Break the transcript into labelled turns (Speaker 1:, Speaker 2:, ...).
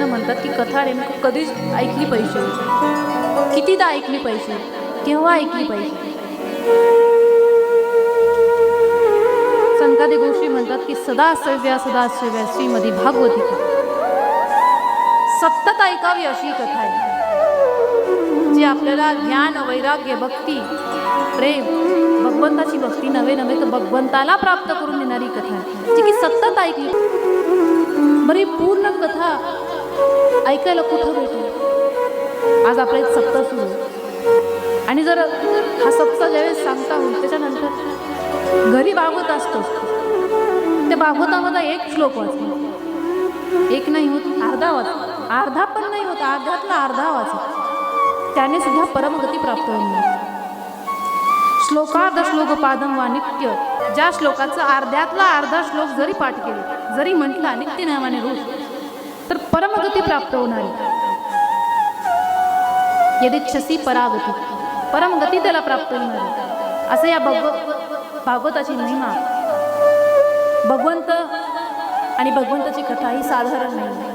Speaker 1: म्हणतात की कथा नेमकं कधीच ऐकली पाहिजे, कितीदा ऐकली पाहिजे, केव्हा ऐकली पाहिजे. संतादी गोष्टी म्हणतात की सदासेव्या सदासेव्या श्रीमदी भागवती सतत ऐकावी अशी कथा आहे, जी आपल्याला ज्ञान, वैराग्य, भक्ती, प्रेम, भगवंताची भक्ती नव्हे नव्हे तर भगवंताला प्राप्त करून देणारी कथा आहे, जी की सतत ऐकली. बरी पूर्ण कथा ऐकायला कुठं भेटेल? आज आपल्या इथे सप्ताह सुरू आहे आणि जर हा सप्ताह ज्यावेळेस सांगता होईल त्याच्यानंतर घरी भागवत असतो, त्या भागवतामध्ये एक श्लोक वाचतो, एक नाही होत अर्धा वाचतो, अर्धा पण नाही होत, अर्ध्यातला अर्धा वाचतो, त्याने सुद्धा परमगती प्राप्त होईल. श्लोकार्ध श्लोकपादम वा नित्य, ज्या श्लोकाचं अर्ध्यातला अर्धा श्लोक जरी पाठ केले, जरी म्हटला नित्य नामाने रोज, तर परमगती प्राप्त होणार. यदिच्छसी परागती, परमगती त्याला प्राप्त होणार. असं या भागवताची महिमा. भगवंत आणि भगवंताची कथा ही साधारण नाही.